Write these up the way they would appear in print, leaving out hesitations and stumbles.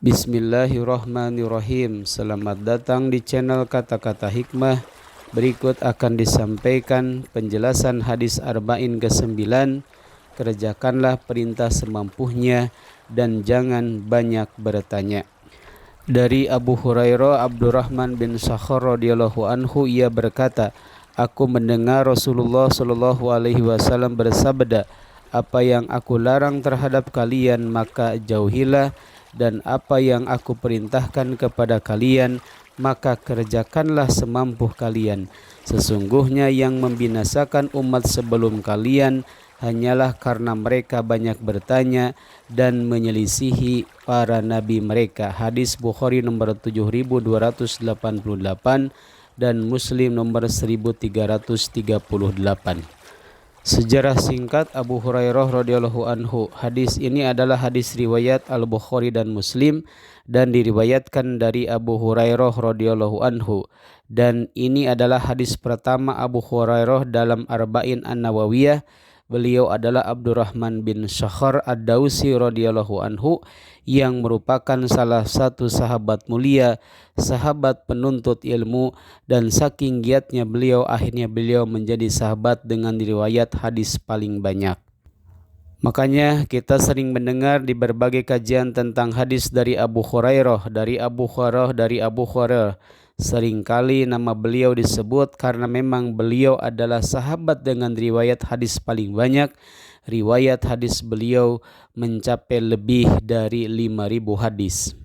Bismillahirrahmanirrahim. Selamat datang di channel Kata-Kata Hikmah. Berikut akan disampaikan penjelasan hadis Arba'in ke-9. Kerjakanlah perintah semampunya dan jangan banyak bertanya. Dari Abu Hurairah Abdurrahman bin Sakhar radhiyallahu anhu, ia berkata, aku mendengar Rasulullah sallallahu alaihi wasallam bersabda, apa yang aku larang terhadap kalian maka jauhilah, dan apa yang aku perintahkan kepada kalian maka kerjakanlah semampu kalian. Sesungguhnya yang membinasakan umat sebelum kalian hanyalah karena mereka banyak bertanya dan menyelisihi para nabi mereka. Hadis Bukhari nomor 7288 dan Muslim nomor 1338. Sejarah singkat Abu Hurairah radhiyallahu anhu. Hadis ini adalah hadis riwayat Al-Bukhari dan Muslim dan diriwayatkan dari Abu Hurairah radhiyallahu anhu. Dan ini adalah hadis pertama Abu Hurairah dalam Arba'in An-Nawawiyah. Beliau adalah Abdurrahman bin Sakhar Ad-Dausi radhiyallahu anhu yang merupakan salah satu sahabat mulia, sahabat penuntut ilmu, dan saking giatnya beliau akhirnya beliau menjadi sahabat dengan riwayat hadis paling banyak. Makanya kita sering mendengar di berbagai kajian tentang hadis dari Abu Hurairah. Seringkali nama beliau disebut karena memang beliau adalah sahabat dengan riwayat hadis paling banyak. Riwayat hadis beliau mencapai lebih dari 5.000 hadis.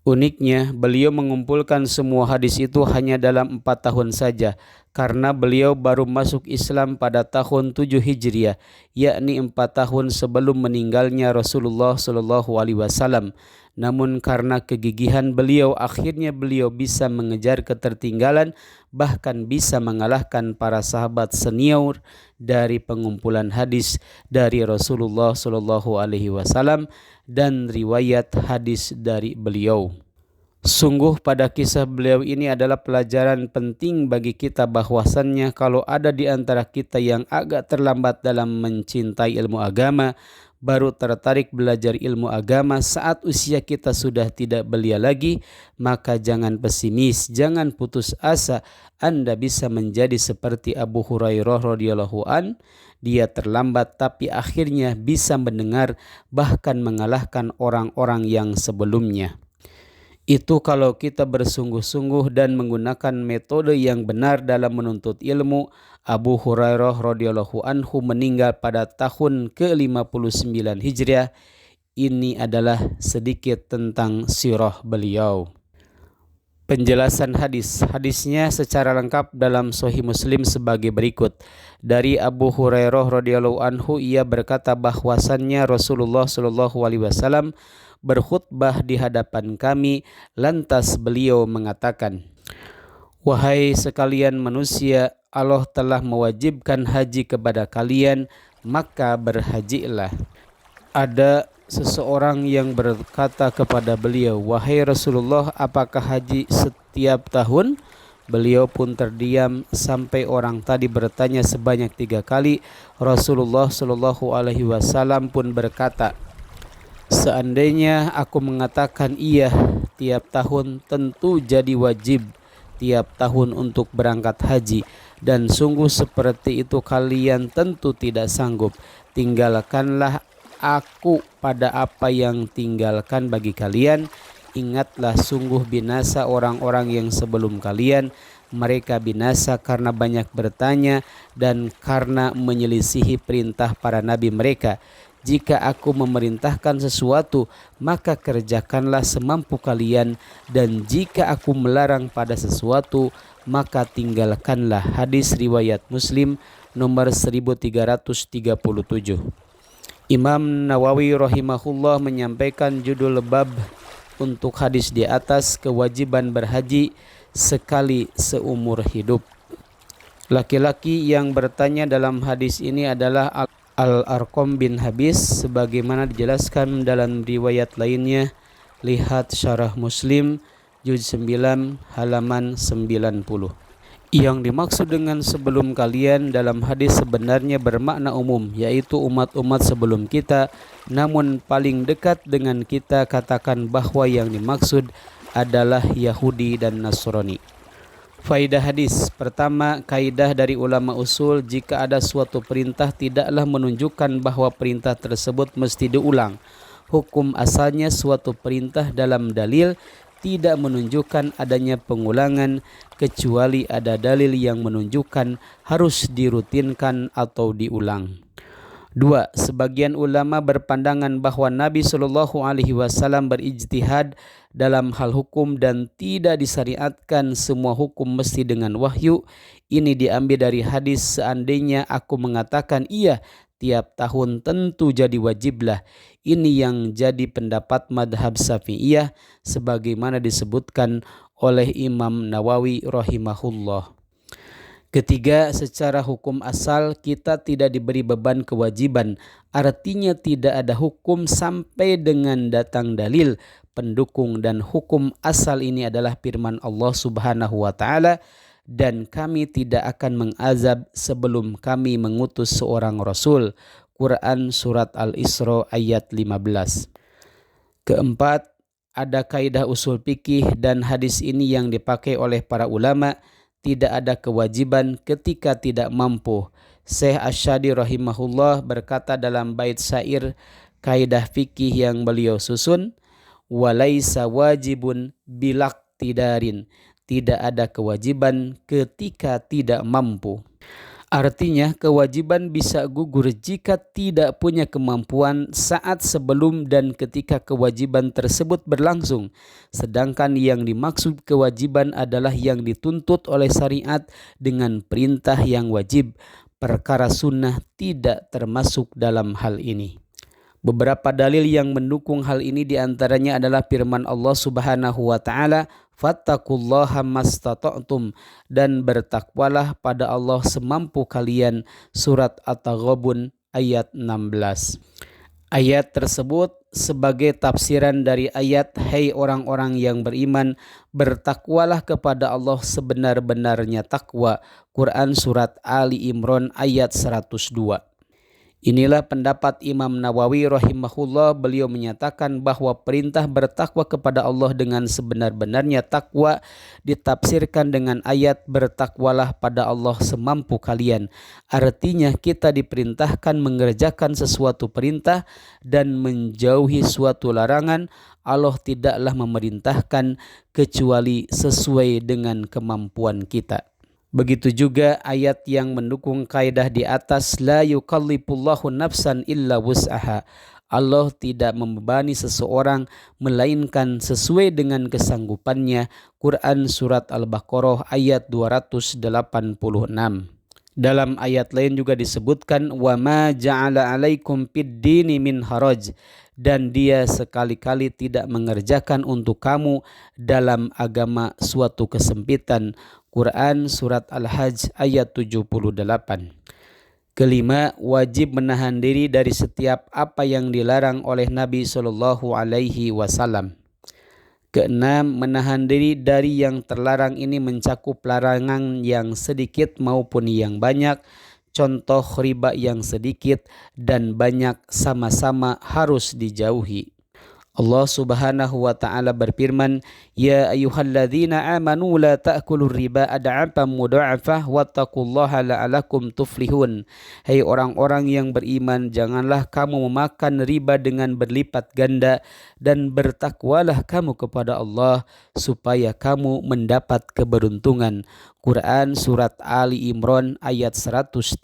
Uniknya, beliau mengumpulkan semua hadis itu hanya dalam 4 tahun saja, karena beliau baru masuk Islam pada tahun 7 Hijriah, yakni 4 tahun sebelum meninggalnya Rasulullah SAW. Namun karena kegigihan beliau, akhirnya beliau bisa mengejar ketertinggalan, bahkan bisa mengalahkan para sahabat senior dari pengumpulan hadis dari Rasulullah SAW dan riwayat hadis dari beliau. Sungguh pada kisah beliau ini adalah pelajaran penting bagi kita bahwasannya kalau ada di antara kita yang agak terlambat dalam mencintai ilmu agama, baru tertarik belajar ilmu agama saat usia kita sudah tidak belia lagi, maka jangan pesimis, jangan putus asa. Anda bisa menjadi seperti Abu Hurairah radhiyallahu an. Dia terlambat tapi akhirnya bisa mendengar bahkan mengalahkan orang-orang yang sebelumnya. Itu kalau kita bersungguh-sungguh dan menggunakan metode yang benar dalam menuntut ilmu. Abu Hurairah radhiyallahu anhu meninggal pada tahun ke-59 Hijriah. Ini adalah sedikit tentang sirah beliau. Penjelasan hadis. Hadisnya secara lengkap dalam Sahih Muslim sebagai berikut. Dari Abu Hurairah radhiyallahu anhu, ia berkata bahwasannya Rasulullah SAW berkhutbah di hadapan kami, lantas beliau mengatakan, wahai sekalian manusia, Allah telah mewajibkan haji kepada kalian, maka berhajilah. Ada seseorang yang berkata kepada beliau, wahai Rasulullah, apakah haji setiap tahun? Beliau pun terdiam sampai orang tadi bertanya sebanyak 3 kali. Rasulullah SAW pun berkata, seandainya aku mengatakan iya tiap tahun, tentu jadi wajib tiap tahun untuk berangkat haji, dan sungguh seperti itu kalian tentu tidak sanggup. Tinggalkanlah aku pada apa yang tinggalkan bagi kalian. Ingatlah, sungguh binasa orang-orang yang sebelum kalian. Mereka binasa karena banyak bertanya dan karena menyelisihi perintah para nabi mereka. Jika aku memerintahkan sesuatu, maka kerjakanlah semampu kalian, dan jika aku melarang pada sesuatu, maka tinggalkanlah. Hadis riwayat Muslim nomor 1337. Imam Nawawi rahimahullah menyampaikan judul bab untuk hadis di atas, kewajiban berhaji sekali seumur hidup. Laki-laki yang bertanya dalam hadis ini adalah Al-Arqam bin Habis, sebagaimana dijelaskan dalam riwayat lainnya. Lihat Syarah Muslim juz 9 halaman 90. Yang dimaksud dengan sebelum kalian dalam hadis sebenarnya bermakna umum, yaitu umat-umat sebelum kita, namun paling dekat dengan kita katakan bahwa yang dimaksud adalah Yahudi dan Nasrani. Faidah hadis. Pertama, kaidah dari ulama usul, jika ada suatu perintah tidaklah menunjukkan bahwa perintah tersebut mesti diulang. Hukum asalnya suatu perintah dalam dalil tidak menunjukkan adanya pengulangan kecuali ada dalil yang menunjukkan harus dirutinkan atau diulang. 2. Sebagian ulama berpandangan bahwa Nabi Shallallahu Alaihi Wasallam berijtihad dalam hal hukum dan tidak disyariatkan semua hukum mesti dengan wahyu. Ini diambil dari hadis, seandainya aku mengatakan iya tiap tahun tentu jadi wajiblah. Ini yang jadi pendapat madhab Syafi'iyah sebagaimana disebutkan oleh Imam Nawawi rahimahullah. Ketiga, secara hukum asal kita tidak diberi beban kewajiban. Artinya tidak ada hukum sampai dengan datang dalil pendukung, dan hukum asal ini adalah firman Allah Subhanahu wa taala, dan kami tidak akan mengazab sebelum kami mengutus seorang rasul. Quran surat Al-Isra ayat 15. Keempat, ada kaidah usul fikih dan hadis ini yang dipakai oleh para ulama. Tidak ada kewajiban ketika tidak mampu. Syekh Asy'adi rahimahullah berkata dalam bait syair kaidah fikih yang beliau susun, walaisa wajibun bilaqtidarin, tidak ada kewajiban ketika tidak mampu. Artinya kewajiban bisa gugur jika tidak punya kemampuan saat sebelum dan ketika kewajiban tersebut berlangsung. Sedangkan yang dimaksud kewajiban adalah yang dituntut oleh syariat dengan perintah yang wajib. Perkara sunnah tidak termasuk dalam hal ini. Beberapa dalil yang mendukung hal ini diantaranya adalah firman Allah Subhanahu wa taala, fattaqullaha mastata'tum, dan bertakwalah pada Allah semampu kalian. Surat At-Taghabun ayat 16. Ayat tersebut sebagai tafsiran dari ayat, hai orang-orang yang beriman, bertakwalah kepada Allah sebenar-benarnya takwa. Quran surat Ali Imran ayat 102. Inilah pendapat Imam Nawawi rahimahullah. Beliau menyatakan bahwa perintah bertakwa kepada Allah dengan sebenar-benarnya takwa ditafsirkan dengan ayat bertakwalah pada Allah semampu kalian. Artinya kita diperintahkan mengerjakan sesuatu perintah dan menjauhi suatu larangan. Allah tidaklah memerintahkan kecuali sesuai dengan kemampuan kita. Begitu juga ayat yang mendukung kaidah di atas, la yukallifullahu nafsan illa wus'aha. Allah tidak membebani seseorang melainkan sesuai dengan kesanggupannya. Quran surat Al-Baqarah ayat 286. Dalam ayat lain juga disebutkan, wa ma ja'ala 'alaikum fid-dini min haraj, dan dia sekali-kali tidak mengerjakan untuk kamu dalam agama suatu kesempitan. Quran surat Al-Hajj ayat 78. Kelima, wajib menahan diri dari setiap apa yang dilarang oleh Nabi Shallallahu Alaihi Wasallam. Keenam, menahan diri dari yang terlarang ini mencakup larangan yang sedikit maupun yang banyak. Contoh riba yang sedikit dan banyak sama-sama harus dijauhi. Allah Subhanahu wa taala berfirman, ya ayyuhalladzina amanu la ta'kulur riba ad'afan mudha'afah wattaqullaha la'alakum tuflihun. Hai orang-orang yang beriman, janganlah kamu memakan riba dengan berlipat ganda, dan bertakwalah kamu kepada Allah supaya kamu mendapat keberuntungan. Quran surat Ali Imran ayat 130.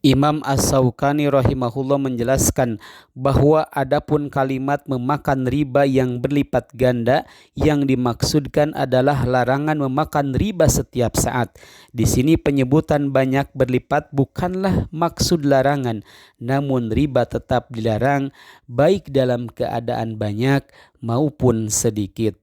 Imam As-Sawqani rahimahullah menjelaskan bahwa adapun kalimat memakan riba yang berlipat ganda yang dimaksudkan adalah larangan memakan riba setiap saat. Di sini penyebutan banyak berlipat bukanlah maksud larangan, namun riba tetap dilarang baik dalam keadaan banyak maupun sedikit.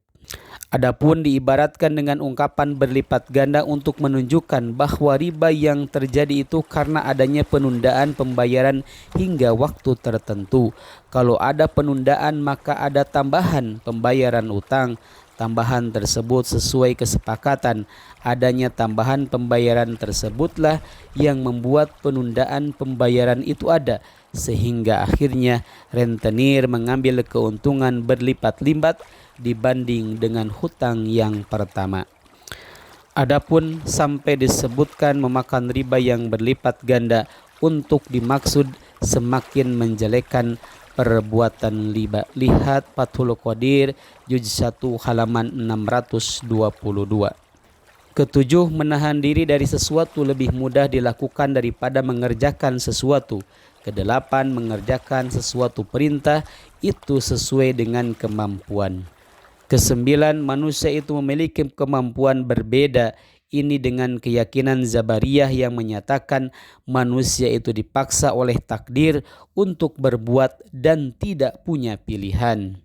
Adapun diibaratkan dengan ungkapan berlipat ganda untuk menunjukkan bahwa riba yang terjadi itu karena adanya penundaan pembayaran hingga waktu tertentu. Kalau ada penundaan maka ada tambahan pembayaran utang. Tambahan tersebut sesuai kesepakatan. Adanya tambahan pembayaran tersebutlah yang membuat penundaan pembayaran itu ada, sehingga akhirnya rentenir mengambil keuntungan berlipat-lipat dibanding dengan hutang yang pertama. Adapun sampai disebutkan memakan riba yang berlipat ganda untuk dimaksud semakin menjelekkan perbuatan riba. Lihat Fathul Qadir juz 1 halaman 622. Ketujuh, menahan diri dari sesuatu lebih mudah dilakukan daripada mengerjakan sesuatu. Kedelapan, mengerjakan sesuatu perintah itu sesuai dengan kemampuan. Kesembilan, manusia itu memiliki kemampuan berbeda. Ini dengan keyakinan Zabariyah yang menyatakan manusia itu dipaksa oleh takdir untuk berbuat dan tidak punya pilihan.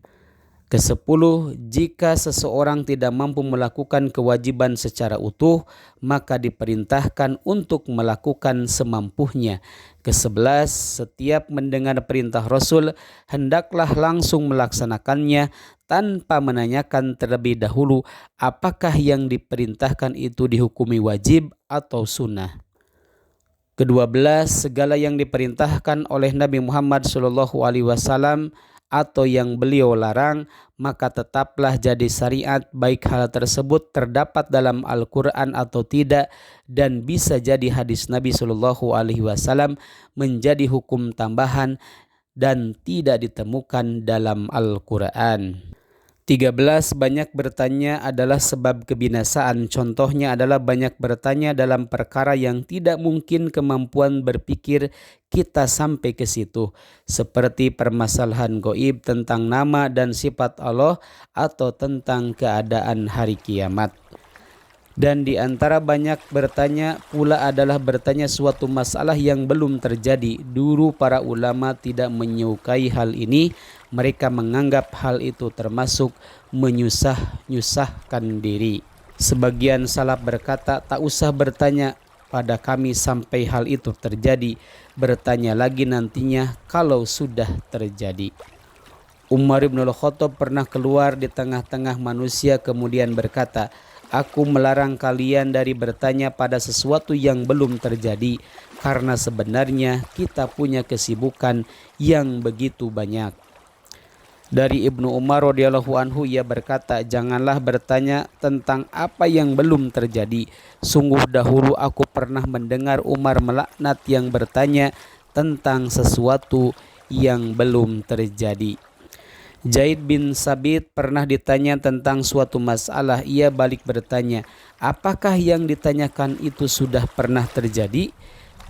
Kesepuluh, jika seseorang tidak mampu melakukan kewajiban secara utuh, maka diperintahkan untuk melakukan semampunya. Kesebelas, setiap mendengar perintah Rasul, hendaklah langsung melaksanakannya tanpa menanyakan terlebih dahulu apakah yang diperintahkan itu dihukumi wajib atau sunnah. Kedua belas, segala yang diperintahkan oleh Nabi Muhammad SAW atau yang beliau larang, maka tetaplah jadi syariat, baik hal tersebut terdapat dalam Al-Quran atau tidak, dan bisa jadi hadis Nabi SAW menjadi hukum tambahan dan tidak ditemukan dalam Al-Quran. 13. Banyak bertanya adalah sebab kebinasaan. Contohnya adalah banyak bertanya dalam perkara yang tidak mungkin kemampuan berpikir kita sampai ke situ, seperti permasalahan gaib tentang nama dan sifat Allah atau tentang keadaan hari kiamat. Dan di antara banyak bertanya pula adalah bertanya suatu masalah yang belum terjadi. Dulu para ulama tidak menyukai hal ini. Mereka menganggap hal itu termasuk menyusahkan diri. Sebagian salaf berkata, tak usah bertanya pada kami sampai hal itu terjadi. Bertanya lagi nantinya kalau sudah terjadi. Umar bin Khattab pernah keluar di tengah-tengah manusia kemudian berkata, aku melarang kalian dari bertanya pada sesuatu yang belum terjadi, karena sebenarnya kita punya kesibukan yang begitu banyak. Dari Ibnu Umar radhiyallahu anhu, ia berkata, janganlah bertanya tentang apa yang belum terjadi. Sungguh dahulu aku pernah mendengar Umar melaknat yang bertanya tentang sesuatu yang belum terjadi. Zaid bin Sabit pernah ditanya tentang suatu masalah. Ia balik bertanya, apakah yang ditanyakan itu sudah pernah terjadi?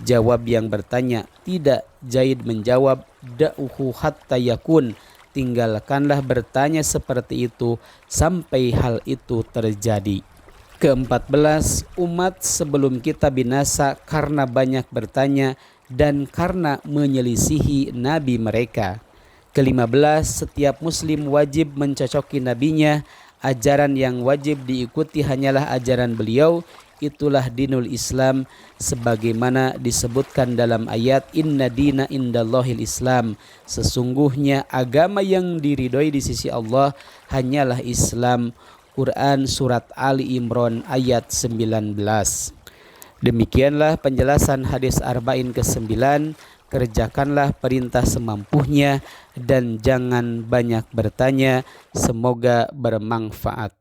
Jawab yang bertanya, tidak. Zaid menjawab, da'uhu hatta yakun. Tinggalkanlah bertanya seperti itu sampai hal itu terjadi. Ke-14, umat sebelum kita binasa karena banyak bertanya dan karena menyelisihi nabi mereka. Ke-15, setiap muslim wajib mencocoki nabinya. Ajaran yang wajib diikuti hanyalah ajaran beliau. Itulah dinul Islam, sebagaimana disebutkan dalam ayat inna dina indallahil Islam. Sesungguhnya agama yang diridhoi di sisi Allah hanyalah Islam. Quran surat Ali Imran ayat 19. Demikianlah penjelasan hadis arba'in ke-9. Kerjakanlah perintah semampunya dan jangan banyak bertanya. Semoga bermanfaat.